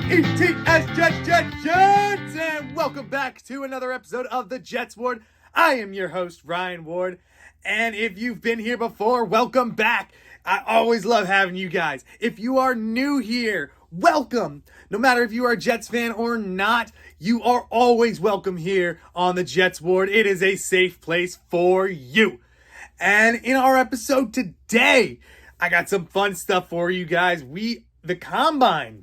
Jets, and welcome back to another episode of the Jets Ward. I am your host, Ryan Ward, and if you've been here before, welcome back. I always love having you guys. If you are new here, welcome. No matter if you are a Jets fan or not, you are always welcome here on the Jets Ward. It is a safe place for you. And in our episode today, I got some fun stuff for you guys. The Combine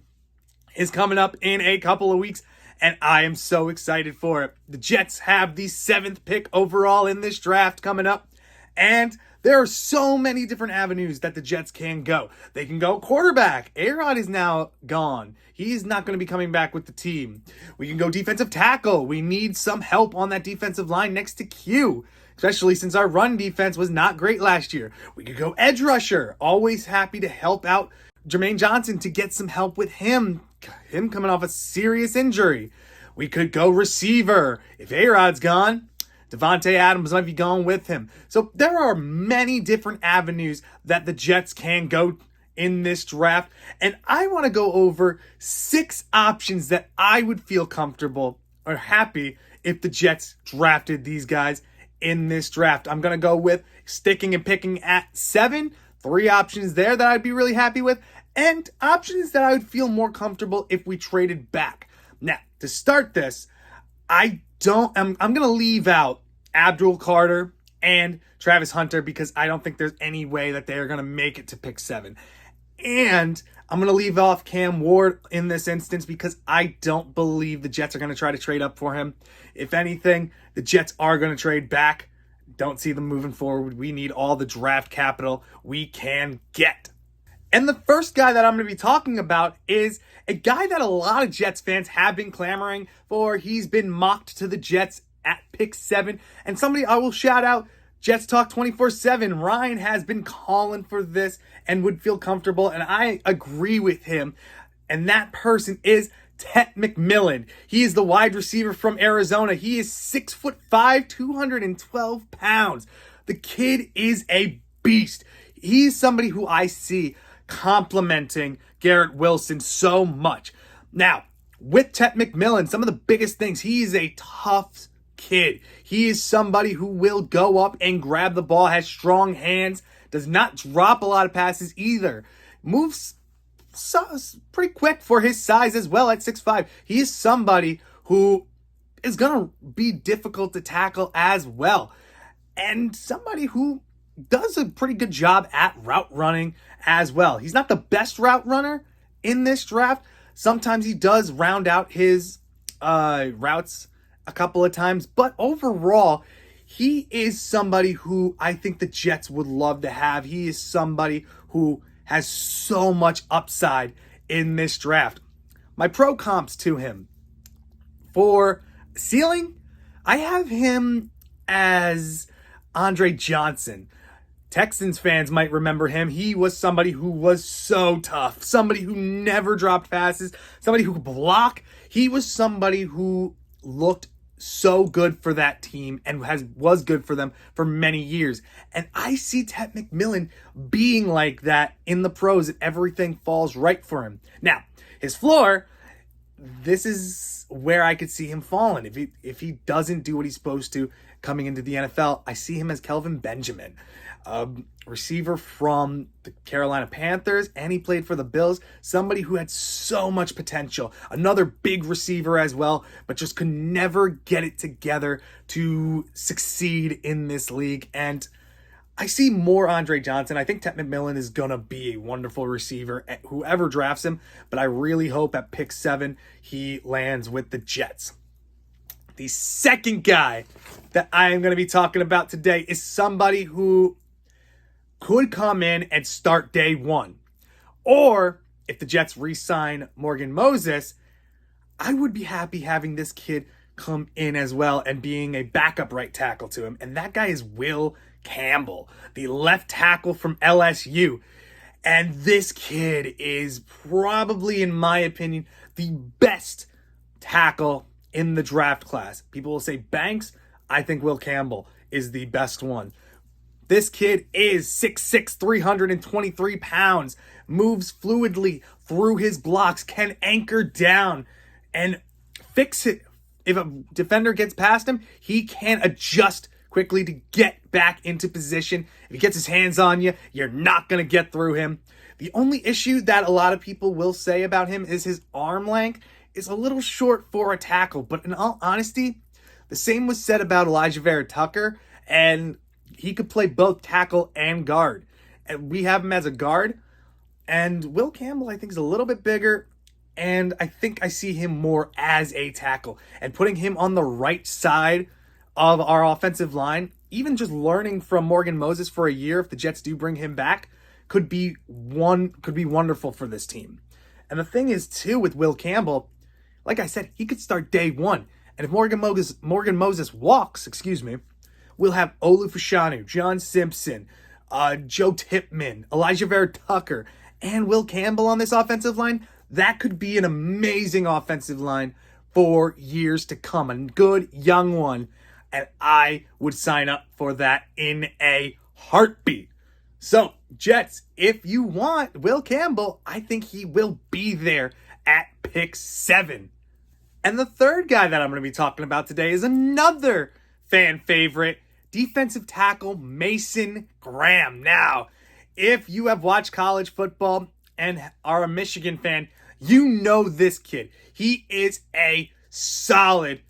is coming up in a couple of weeks, and I am so excited for it. The Jets have the 7th pick overall in this draft coming up, and there are so many different avenues that the Jets can go. They can go quarterback. A-Rod is now gone. He's not going to be coming back with the team. We can go defensive tackle. We need some help on that defensive line next to Q, especially since our run defense was not great last year. We could go edge rusher. Always happy to help out Jermaine Johnson to get some help with him coming off a serious injury. We could go receiver. If A-Rod's gone, Devontae Adams might be going with him. So there are many different avenues that the Jets can go in this draft. And I want to go over 6 options that I would feel comfortable or happy if the Jets drafted these guys in this draft. I'm going to go with sticking and picking at 7. 3 options there that I'd be really happy with, and options that I would feel more comfortable if we traded back. Now, to start this, I'm going to leave out Abdul Carter and Travis Hunter because I don't think there's any way that they are going to make it to pick 7. And I'm going to leave off Cam Ward in this instance because I don't believe the Jets are going to try to trade up for him. If anything, the Jets are going to trade back. Don't see them moving forward. We need all the draft capital we can get. And the first guy that I'm going to be talking about is a guy that a lot of Jets fans have been clamoring for. He's been mocked to the Jets at pick 7. And somebody I will shout out, Jets Talk 24/7. Ryan has been calling for this and would feel comfortable. And I agree with him. And that person is Tet McMillan. He is the wide receiver from Arizona. He is 6'5", 212 pounds. The kid is a beast. He's somebody who I see complimenting Garrett Wilson so much. Now, with Tet McMillan, some of the biggest things, he is a tough kid. He is somebody who will go up and grab the ball, has strong hands, does not drop a lot of passes either. Moves pretty quick for his size as well at 6'5". He is somebody who is going to be difficult to tackle as well. And somebody who does a pretty good job at route running as well. He's not the best route runner in this draft. Sometimes he does round out his routes a couple of times. But overall, he is somebody who I think the Jets would love to have. He is somebody who has so much upside in this draft. My pro comps to him. For ceiling, I have him as Andre Johnson. Texans fans might remember him. He was somebody who was so tough. Somebody who never dropped passes. Somebody who could block. He was somebody who looked so good for that team and was good for them for many years. And I see Tet McMillan being like that in the pros, and everything falls right for him. Now, his floor, this is where I could see him falling. If he doesn't do what he's supposed to coming into the NFL, I see him as Kelvin Benjamin, receiver from the Carolina Panthers, and he played for the Bills. Somebody who had so much potential. Another big receiver as well, but just could never get it together to succeed in this league. And I see more Andre Johnson. I think Tet McMillan is going to be a wonderful receiver, whoever drafts him, but I really hope at pick 7 he lands with the Jets. The second guy that I am going to be talking about today is somebody who could come in and start day 1. Or if the Jets re-sign Morgan Moses, I would be happy having this kid come in as well and being a backup right tackle to him. And that guy is Will Campbell, the left tackle from LSU. And this kid is probably, in my opinion, the best tackle in the draft class. People will say Banks. I think Will Campbell is the best one. This kid is 6'6", 323 pounds, moves fluidly through his blocks, can anchor down and fix it. If a defender gets past him, he can adjust quickly to get back into position. If he gets his hands on you, you're not going to get through him. The only issue that a lot of people will say about him is his arm length is a little short for a tackle. But in all honesty, the same was said about Elijah Vera-Tucker, and he could play both tackle and guard. And we have him as a guard. And Will Campbell, I think, is a little bit bigger. And I think I see him more as a tackle. And putting him on the right side of our offensive line, even just learning from Morgan Moses for a year, if the Jets do bring him back, could be wonderful for this team. And the thing is, too, with Will Campbell, like I said, he could start day one. And if Morgan Moses walks, we'll have Olu Fashanu, John Simpson, Joe Tipman, Elijah Vera-Tucker, and Will Campbell on this offensive line. That could be an amazing offensive line for years to come. A good young one. And I would sign up for that in a heartbeat. So, Jets, if you want Will Campbell, I think he will be there at pick 7. And the third guy that I'm going to be talking about today is another fan favorite, defensive tackle Mason Graham. Now, if you have watched college football and are a Michigan fan, you know this kid. He is a solid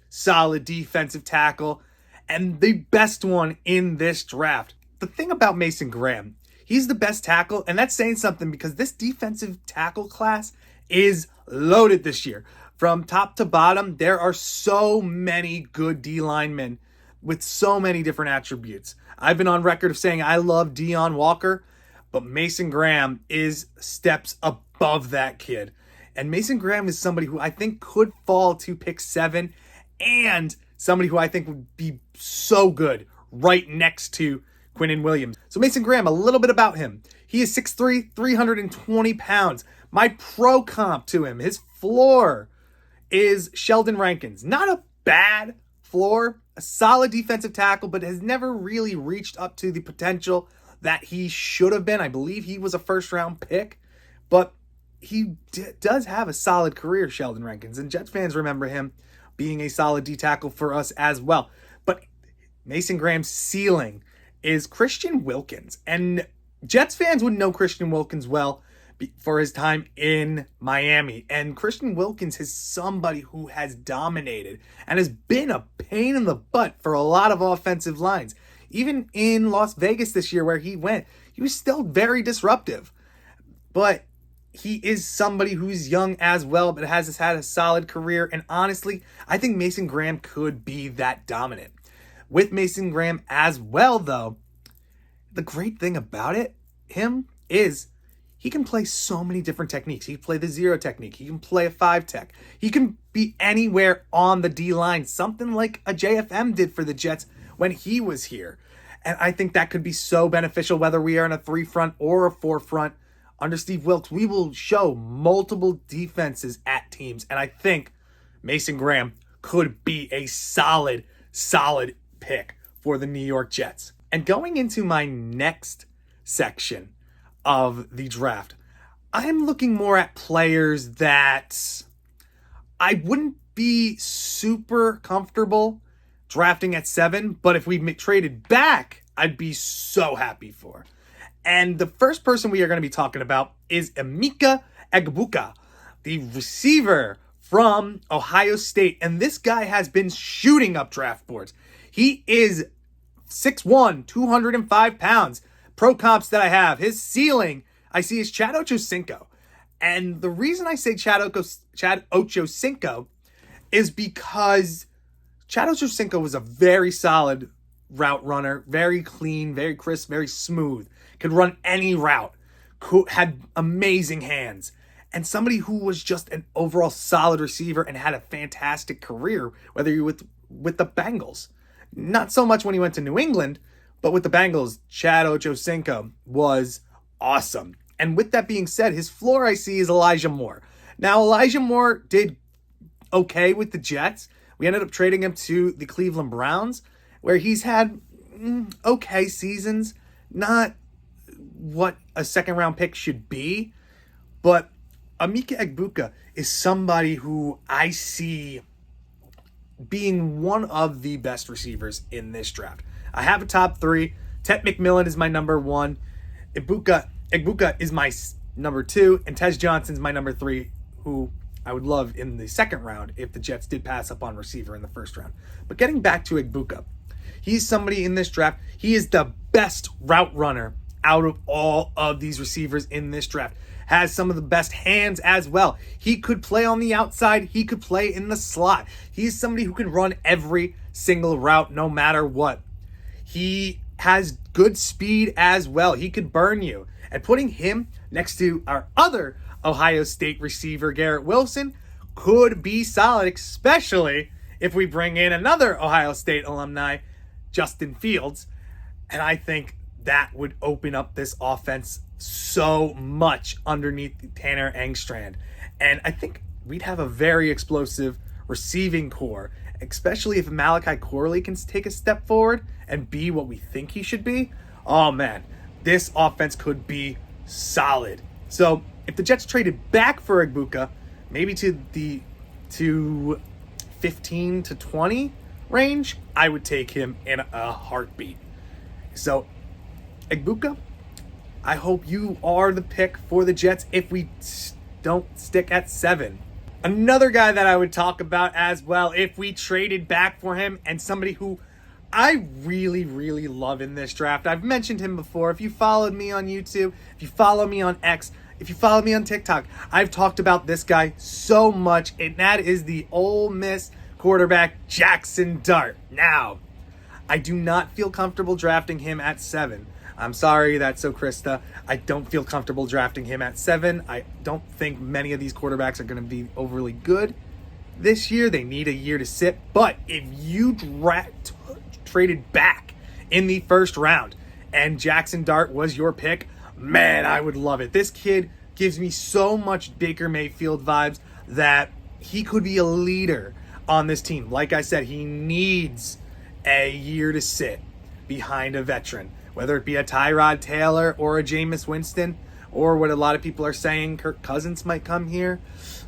defensive tackle and the best one in this draft. The thing about Mason Graham, he's the best tackle, and that's saying something because this defensive tackle class is loaded this year. From top to bottom, there are so many good D linemen with so many different attributes. I've been on record of saying I love Deon Walker, but Mason Graham is steps above that kid. And Mason Graham is somebody who I think could fall to pick 7 and somebody who I think would be so good right next to Quinnen Williams. So Mason Graham, a little bit about him. He is 6'3", 320 pounds. My pro comp to him, his floor is Sheldon Rankins. Not a bad floor, a solid defensive tackle, but has never really reached up to the potential that he should have been. I believe he was a first-round pick, but he does have a solid career, Sheldon Rankins, and Jets fans remember him being a solid D tackle for us as well. But Mason Graham's ceiling is Christian Wilkins, and Jets fans would know Christian Wilkins well for his time in Miami. And Christian Wilkins is somebody who has dominated and has been a pain in the butt for a lot of offensive lines. Even in Las Vegas this year where he went, he was still very disruptive. But he is somebody who's young as well, but has had a solid career. And honestly, I think Mason Graham could be that dominant. With Mason Graham as well, though, the great thing about him is he can play so many different techniques. He can play the zero technique. He can play a 5 tech. He can be anywhere on the D-line, something like a JFM did for the Jets when he was here. And I think that could be so beneficial, whether we are in a 3 front or a 4 front. Under Steve Wilks, we will show multiple defenses at teams. And I think Mason Graham could be a solid pick for the New York Jets. And going into my next section of the draft, I'm looking more at players that I wouldn't be super comfortable drafting at 7, but if we traded back, I'd be so happy for. And the first person we are going to be talking about is Emeka Egbuka, the receiver from Ohio State. And this guy has been shooting up draft boards. He is 6'1", 205 pounds. Pro comps that I have, his ceiling, I see is Chad Ochocinco. And the reason I say Chad Ochocinco is because Chad Ochocinco was a very solid route runner, very clean, very crisp, very smooth, could run any route, had amazing hands, and somebody who was just an overall solid receiver and had a fantastic career, whether you're with the Bengals. Not so much when he went to New England, but with the Bengals, Chad Ochocinco was awesome. And with that being said, his floor I see is Elijah Moore. Now, Elijah Moore did okay with the Jets. We ended up trading him to the Cleveland Browns, where he's had okay seasons. not what a second round pick should be, but Emeka Egbuka is somebody who I see being one of the best receivers in this draft. I have a top 3. Tet McMillan is my number 1. Egbuka is my number 2, and Tez Johnson's my number 3, who I would love in the second round if the Jets did pass up on receiver in the first round. But getting back to Egbuka, he's somebody in this draft. He is the best route runner out of all of these receivers in this draft. Has some of the best hands as well. He could play on the outside. He could play in the slot. He's somebody who can run every single route no matter what. He has good speed as well. He could burn you. And putting him next to our other Ohio State receiver, Garrett Wilson, could be solid, especially if we bring in another Ohio State alumni, Justin Fields. And I think that would open up this offense so much underneath Tanner Engstrand. And I think we'd have a very explosive receiving core, especially if Malachi Corley can take a step forward and be what we think he should be. Oh man, this offense could be solid. So if the Jets traded back for Egbuka, maybe to 15 to 20 range, I would take him in a heartbeat. So Egbuka, I hope you are the pick for the Jets if we don't stick at 7. Another guy that I would talk about as well if we traded back for him, and somebody who I really, really love in this draft. I've mentioned him before. If you followed me on YouTube, if you follow me on X, if you follow me on TikTok, I've talked about this guy so much, and that is the Ole Miss quarterback, Jackson Dart. Now, I do not feel comfortable drafting him at 7. I'm sorry, that's so Krista. I don't feel comfortable drafting him at 7. I don't think many of these quarterbacks are going to be overly good this year. They need a year to sit. But if you traded back in the first round and Jackson Dart was your pick, man, I would love it. This kid gives me so much Baker Mayfield vibes that he could be a leader on this team. Like I said, he needs a year to sit behind a veteran, whether it be a Tyrod Taylor or a Jameis Winston, or what a lot of people are saying, Kirk Cousins might come here.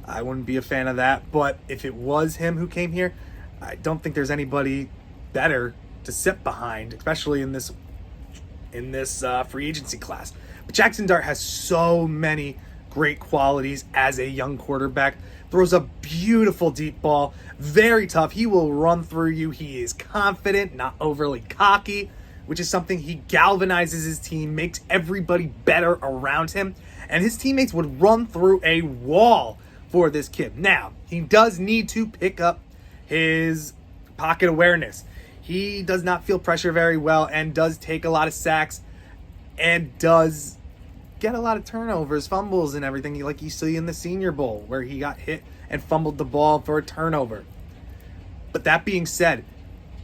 I wouldn't be a fan of that, but if it was him who came here, I don't think there's anybody better to sit behind, especially in this free agency class. But Jackson Dart has so many great qualities as a young quarterback. Throws a beautiful deep ball, very tough. He will run through you. He is confident, not overly cocky, which is something he galvanizes his team, makes everybody better around him, and his teammates would run through a wall for this kid. Now, he does need to pick up his pocket awareness. He does not feel pressure very well and does take a lot of sacks and does get a lot of turnovers, fumbles, and everything like you see in the Senior Bowl where he got hit and fumbled the ball for a turnover. But that being said,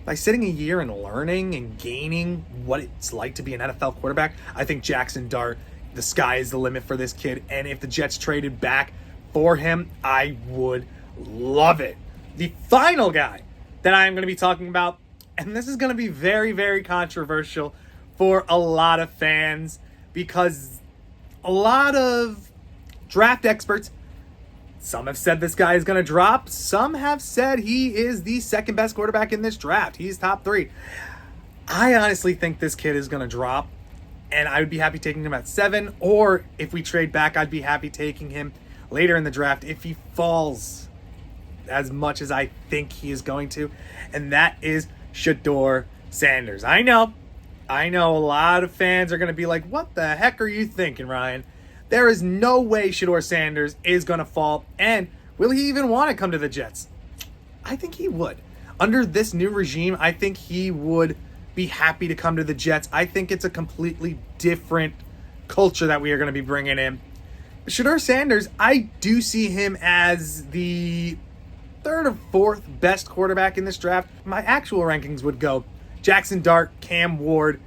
by sitting a year and learning and gaining what it's like to be an NFL quarterback, I think Jackson Dart, the sky is the limit for this kid. And if the Jets traded back for him, I would love it. The final guy that I'm going to be talking about, and this is going to be very, very controversial for a lot of fans, because a lot of draft experts, some have said this guy is going to drop. Some have said he is the second best quarterback in this draft. He's top 3. I honestly think this kid is going to drop, and I would be happy taking him at 7. Or if we trade back, I'd be happy taking him later in the draft if he falls as much as I think he is going to. And that is Shedeur Sanders. I know a lot of fans are going to be like, what the heck are you thinking, Ryan? There is no way Shedeur Sanders is going to fall. And will he even want to come to the Jets? I think he would. Under this new regime, I think he would be happy to come to the Jets. I think it's a completely different culture that we are going to be bringing in. But Shedeur Sanders, I do see him as the 3rd or 4th best quarterback in this draft. My actual rankings would go Jackson Dart, Cam Ward,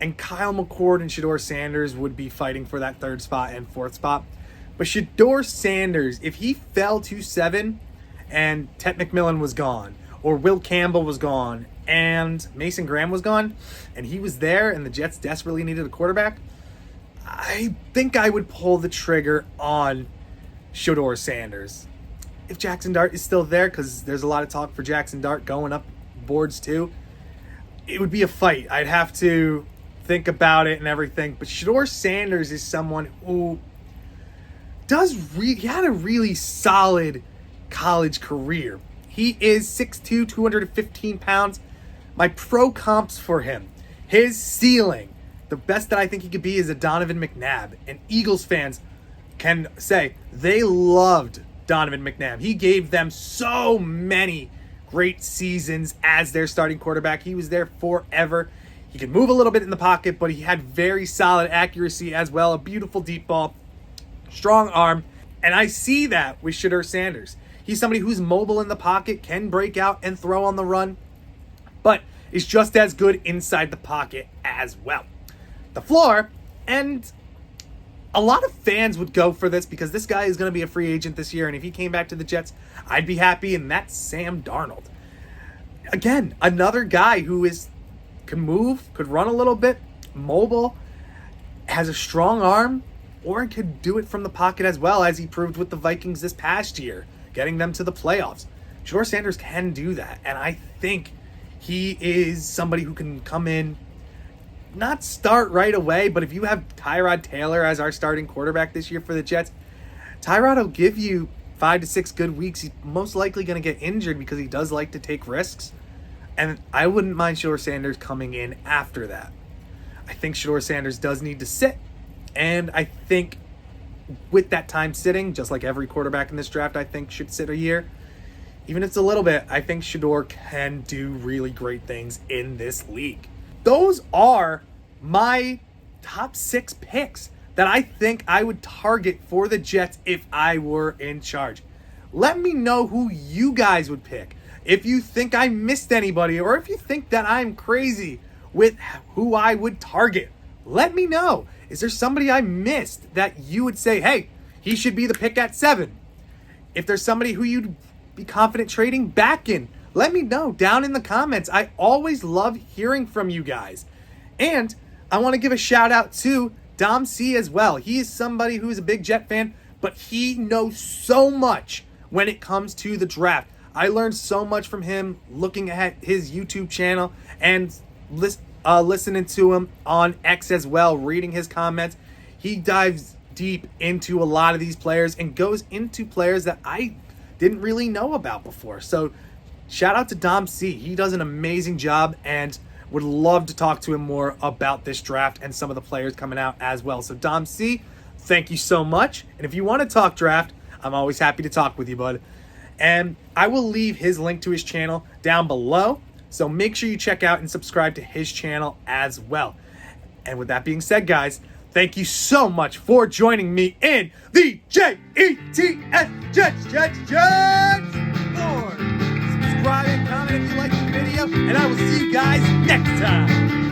and Kyle McCord and Shedeur Sanders would be fighting for that 3rd spot and 4th spot. But Shedeur Sanders, if he fell to 7 and Tet McMillan was gone, or Will Campbell was gone, and Mason Graham was gone, and he was there, and the Jets desperately needed a quarterback, I think I would pull the trigger on Shedeur Sanders. If Jackson Dart is still there, because there's a lot of talk for Jackson Dart going up boards too, it would be a fight. I'd have to think about it and everything. But Shedeur Sanders is someone who he had a really solid college career. He is 6'2", 215 pounds. My pro comps for him, his ceiling, the best that I think he could be is a Donovan McNabb. And Eagles fans can say they loved Donovan McNabb. He gave them so many great seasons as their starting quarterback. He was there forever. He could move a little bit in the pocket, but he had very solid accuracy as well. A beautiful deep ball, strong arm. And I see that with Shedeur Sanders. He's somebody who's mobile in the pocket, can break out and throw on the run, but is just as good inside the pocket as well. The floor, and a lot of fans would go for this because this guy is going to be a free agent this year, and if he came back to the Jets, I'd be happy, and that's Sam Darnold. Again, another guy who can move, could run a little bit, mobile, has a strong arm, or could do it from the pocket as well, as he proved with the Vikings this past year, getting them to the playoffs. Shedeur Sanders can do that, and I think he is somebody who can come in, not start right away, but if you have Tyrod Taylor as our starting quarterback this year for the Jets, Tyrod will give you 5 to 6 good weeks. He's most likely going to get injured because he does like to take risks, and I wouldn't mind Shedeur Sanders coming in after that. I think Shedeur Sanders does need to sit, and I think with that time sitting, just like every quarterback in this draft, I think should sit a year. Even if it's a little bit, I think Shedeur can do really great things in this league. Those are my top 6 picks that I think I would target for the Jets if I were in charge. Let me know who you guys would pick. If you think I missed anybody, or if you think that I'm crazy with who I would target, let me know. Is there somebody I missed that you would say, hey, he should be the pick at 7? If there's somebody who you'd be confident trading back in, let me know down in the comments. I always love hearing from you guys. And I want to give a shout out to Dom C as well. He is somebody who is a big Jet fan, but he knows so much when it comes to the draft. I learned so much from him looking at his YouTube channel and listening to him on X as well, reading his comments. He dives deep into a lot of these players and goes into players that I didn't really know about before. So shout out to Dom C. He does an amazing job, and would love to talk to him more about this draft and some of the players coming out as well. So Dom C, thank you so much. And if you want to talk draft, I'm always happy to talk with you, bud. And I will leave his link to his channel down below. So make sure you check out and subscribe to his channel as well. And with that being said, guys, thank you so much for joining me in the JETS Jets Board. Subscribe and comment if you like the video, and I will see you guys next time.